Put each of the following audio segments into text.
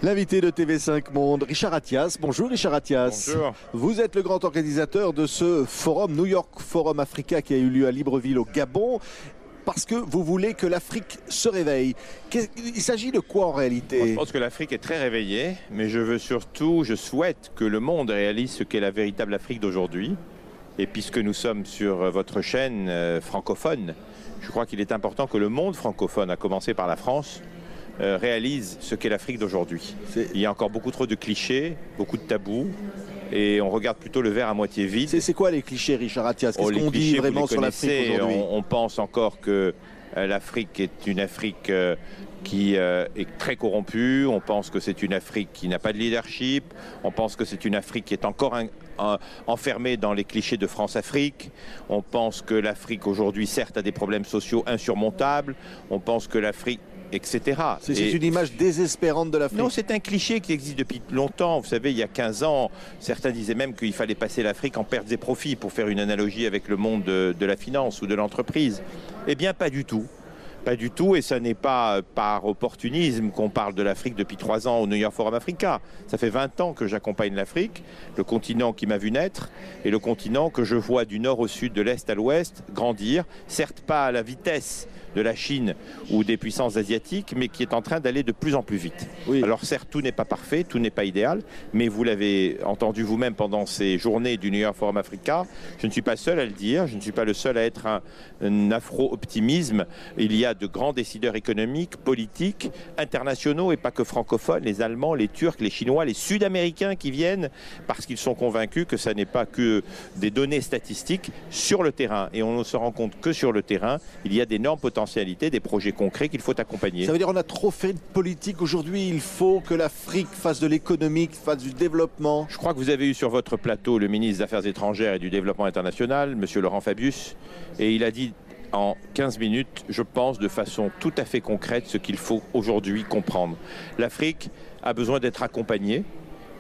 L'invité de TV5 Monde, Richard Attias. Bonjour Richard Attias. Bonjour. Vous êtes le grand organisateur de ce forum, New York Forum Africa, qui a eu lieu à Libreville au Gabon, parce que vous voulez que l'Afrique se réveille. Il s'agit de quoi en réalité? Moi, je pense que l'Afrique est très réveillée, mais je souhaite que le monde réalise ce qu'est la véritable Afrique d'aujourd'hui. Et puisque nous sommes sur votre chaîne francophone, je crois qu'il est important que le monde francophone, à commencer par la France, réalise ce qu'est l'Afrique d'aujourd'hui. Il y a encore beaucoup trop de clichés, beaucoup de tabous, et on regarde plutôt le verre à moitié vide. C'est quoi les clichés, Richard Attias? Qu'est-ce qu'on dit vraiment sur l'Afrique aujourd'hui? On pense encore que l'Afrique est une Afrique qui est très corrompue, on pense que c'est une Afrique qui n'a pas de leadership, on pense que c'est une Afrique qui est encore enfermée dans les clichés de France-Afrique, on pense que l'Afrique aujourd'hui certes a des problèmes sociaux insurmontables, on pense que l'Afrique etc. C'est une image désespérante de l'Afrique. Non, c'est un cliché qui existe depuis longtemps. Vous savez, il y a 15 ans, certains disaient même qu'il fallait passer l'Afrique en pertes et profits, pour faire une analogie avec le monde de la finance ou de l'entreprise. Eh bien, pas du tout. Pas du tout, et ça n'est pas par opportunisme qu'on parle de l'Afrique depuis 3 ans au New York Forum Africa. Ça fait 20 ans que j'accompagne l'Afrique, le continent qui m'a vu naître, et le continent que je vois du nord au sud, de l'est à l'ouest, grandir. Certes pas à la vitesse de la Chine ou des puissances asiatiques, mais qui est en train d'aller de plus en plus vite. Oui. Alors certes, tout n'est pas parfait, tout n'est pas idéal, mais vous l'avez entendu vous-même pendant ces journées du New York Forum Africa, je ne suis pas seul à le dire, je ne suis pas le seul à être un afro-optimisme. Il y a de grands décideurs économiques, politiques, internationaux et pas que francophones, les Allemands, les Turcs, les Chinois, les Sud-Américains qui viennent parce qu'ils sont convaincus que ça n'est pas que des données statistiques sur le terrain. Et on ne se rend compte que sur le terrain, il y a d'énormes potentialités, des projets concrets qu'il faut accompagner. Ça veut dire qu'on a trop fait de politique aujourd'hui, il faut que l'Afrique fasse de l'économique, fasse du développement. Je crois que vous avez eu sur votre plateau le ministre des Affaires étrangères et du Développement international, M. Laurent Fabius, et il a dit en 15 minutes, je pense, de façon tout à fait concrète, ce qu'il faut aujourd'hui comprendre. L'Afrique a besoin d'être accompagnée,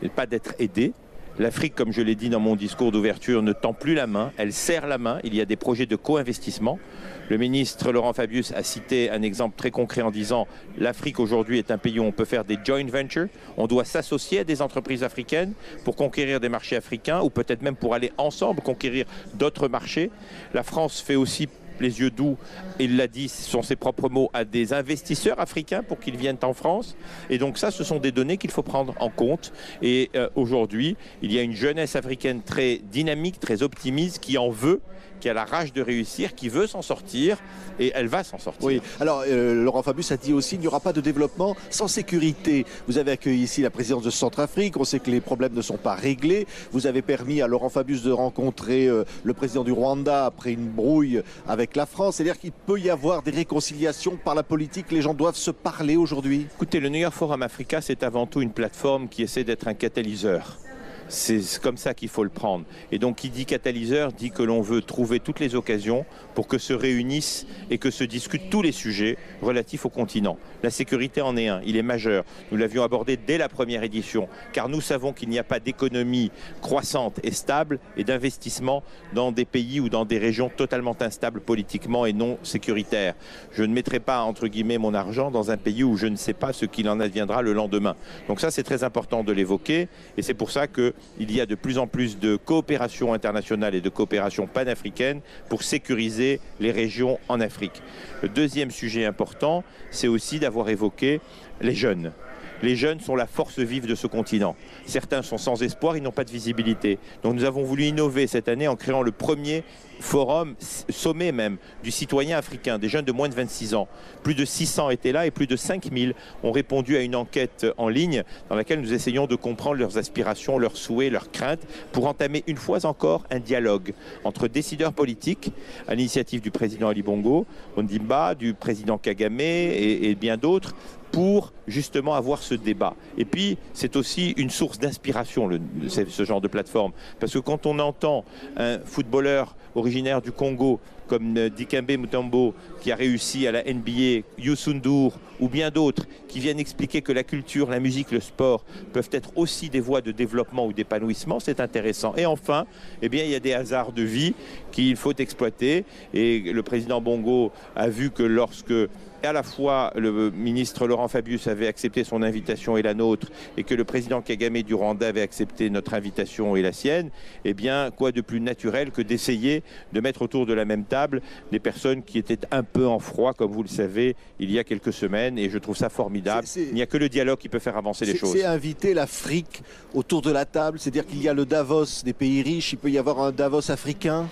et pas d'être aidée. L'Afrique, comme je l'ai dit dans mon discours d'ouverture, ne tend plus la main, elle serre la main. Il y a des projets de co-investissement. Le ministre Laurent Fabius a cité un exemple très concret en disant « L'Afrique aujourd'hui est un pays où on peut faire des joint ventures, on doit s'associer à des entreprises africaines pour conquérir des marchés africains ou peut-être même pour aller ensemble conquérir d'autres marchés. La France fait aussi les yeux doux, il l'a dit, ce sont ses propres mots, à des investisseurs africains pour qu'ils viennent en France. Et donc ça, ce sont des données qu'il faut prendre en compte. Et aujourd'hui, il y a une jeunesse africaine très dynamique, très optimiste, qui en veut, qui a la rage de réussir, qui veut s'en sortir, et elle va s'en sortir. Oui, alors Laurent Fabius a dit aussi qu'il n'y aura pas de développement sans sécurité. Vous avez accueilli ici la présidence de Centrafrique, on sait que les problèmes ne sont pas réglés. Vous avez permis à Laurent Fabius de rencontrer le président du Rwanda après une brouille avec la France. C'est-à-dire qu'il peut y avoir des réconciliations par la politique, les gens doivent se parler aujourd'hui. Écoutez, le New York Forum Africa, c'est avant tout une plateforme qui essaie d'être un catalyseur. C'est comme ça qu'il faut le prendre. Et donc, qui dit catalyseur, dit que l'on veut trouver toutes les occasions pour que se réunissent et que se discutent tous les sujets relatifs au continent. La sécurité en est un, il est majeur. Nous l'avions abordé dès la première édition, car nous savons qu'il n'y a pas d'économie croissante et stable et d'investissement dans des pays ou dans des régions totalement instables politiquement et non sécuritaires. Je ne mettrai pas, entre guillemets, mon argent dans un pays où je ne sais pas ce qu'il en adviendra le lendemain. Donc ça, c'est très important de l'évoquer, et c'est pour ça que il y a de plus en plus de coopération internationale et de coopération panafricaine pour sécuriser les régions en Afrique. Le deuxième sujet important, c'est aussi d'avoir évoqué les jeunes. Les jeunes sont la force vive de ce continent. Certains sont sans espoir, ils n'ont pas de visibilité. Donc nous avons voulu innover cette année en créant le premier forum, sommet même, du citoyen africain, des jeunes de moins de 26 ans. Plus de 600 étaient là et plus de 5000 ont répondu à une enquête en ligne dans laquelle nous essayons de comprendre leurs aspirations, leurs souhaits, leurs craintes pour entamer une fois encore un dialogue entre décideurs politiques, à l'initiative du président Ali Bongo, Ondimba, du président Kagame et bien d'autres, pour justement avoir ce débat. Et puis, c'est aussi une source d'inspiration, ce genre de plateforme. Parce que quand on entend un footballeur originaire du Congo, comme Dikembe Mutombo, qui a réussi à la NBA, Youssou N'Dour, ou bien d'autres, qui viennent expliquer que la culture, la musique, le sport peuvent être aussi des voies de développement ou d'épanouissement, c'est intéressant. Et enfin, eh bien, il y a des hasards de vie qu'il faut exploiter. Et le président Bongo a vu que lorsque à la fois le ministre Laurent Fabius avait accepté son invitation et la nôtre, et que le président Kagame du Rwanda avait accepté notre invitation et la sienne, eh bien, quoi de plus naturel que d'essayer de mettre autour de la même table des personnes qui étaient un peu en froid, comme vous le savez, il y a quelques semaines, et je trouve ça formidable. Il n'y a que le dialogue qui peut faire avancer les choses. C'est inviter l'Afrique autour de la table, c'est-à-dire qu'il y a le Davos des pays riches, il peut y avoir un Davos africain.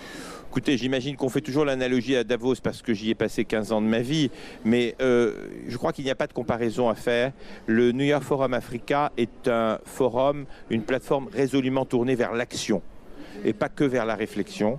Écoutez, j'imagine qu'on fait toujours l'analogie à Davos parce que j'y ai passé 15 ans de ma vie, mais je crois qu'il n'y a pas de comparaison à faire. Le New York Forum Africa est un forum, une plateforme résolument tournée vers l'action et pas que vers la réflexion.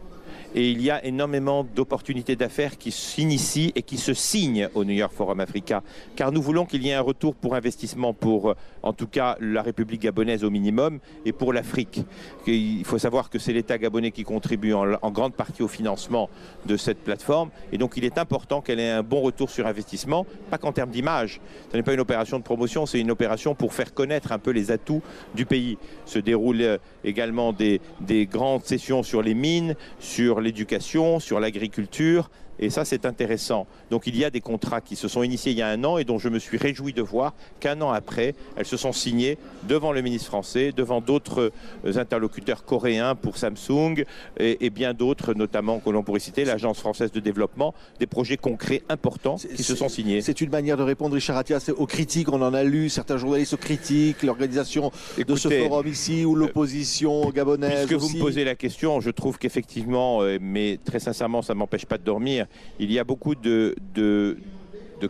Et il y a énormément d'opportunités d'affaires qui s'initient et qui se signent au New York Forum Africa. Car nous voulons qu'il y ait un retour pour investissement pour, en tout cas, la République gabonaise au minimum et pour l'Afrique. Il faut savoir que c'est l'État gabonais qui contribue en grande partie au financement de cette plateforme. Et donc, il est important qu'elle ait un bon retour sur investissement, pas qu'en termes d'image. Ce n'est pas une opération de promotion, c'est une opération pour faire connaître un peu les atouts du pays. Se déroulent également des grandes sessions sur les mines, sur l'éducation, sur l'agriculture, et ça c'est intéressant. Donc il y a des contrats qui se sont initiés il y a un an et dont je me suis réjoui de voir qu'un an après, elles se sont signées devant le ministre français, devant d'autres interlocuteurs coréens pour Samsung et bien d'autres, notamment que l'on pourrait citer, l'Agence française de développement, des projets concrets importants qui se sont signés. C'est une manière de répondre, Richard Attias, aux critiques, on en a lu, certains journalistes critiquent l'organisation de ce forum ici ou l'opposition gabonaise. Puisque aussi. vous me posez la question, je trouve qu'effectivement, mais très sincèrement, ça ne m'empêche pas de dormir, il y a beaucoup de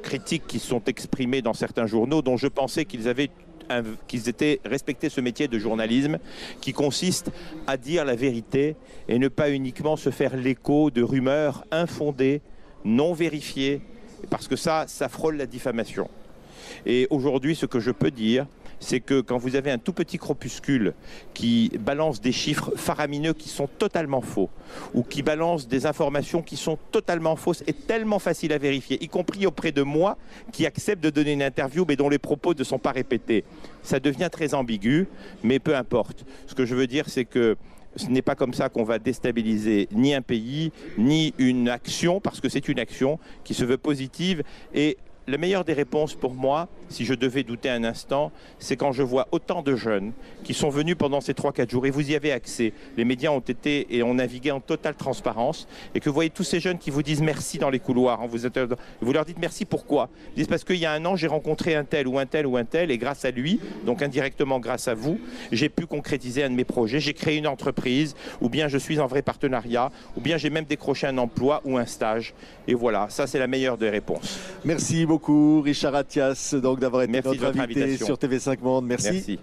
critiques qui sont exprimées dans certains journaux dont je pensais qu'ils étaient respecté ce métier de journalisme qui consiste à dire la vérité et ne pas uniquement se faire l'écho de rumeurs infondées, non vérifiées, parce que ça frôle la diffamation. Et aujourd'hui, ce que je peux dire, c'est que quand vous avez un tout petit corpuscule qui balance des chiffres faramineux qui sont totalement faux, ou qui balance des informations qui sont totalement fausses et tellement faciles à vérifier, y compris auprès de moi, qui accepte de donner une interview, mais dont les propos ne sont pas répétés, ça devient très ambigu, mais peu importe. Ce que je veux dire, c'est que ce n'est pas comme ça qu'on va déstabiliser ni un pays, ni une action, parce que c'est une action qui se veut positive. Et la meilleure des réponses pour moi, si je devais douter un instant, c'est quand je vois autant de jeunes qui sont venus pendant ces 3-4 jours, et vous y avez accès, les médias ont été et ont navigué en totale transparence, et que vous voyez tous ces jeunes qui vous disent merci dans les couloirs, vous leur dites merci pourquoi? Ils disent parce qu'il y a un an j'ai rencontré un tel ou un tel ou un tel, et grâce à lui, donc indirectement grâce à vous, j'ai pu concrétiser un de mes projets, j'ai créé une entreprise, ou bien je suis en vrai partenariat, ou bien j'ai même décroché un emploi ou un stage, et voilà, ça c'est la meilleure des réponses. Merci beaucoup Richard Attias d'avoir été notre invité sur TV5 Monde. Merci.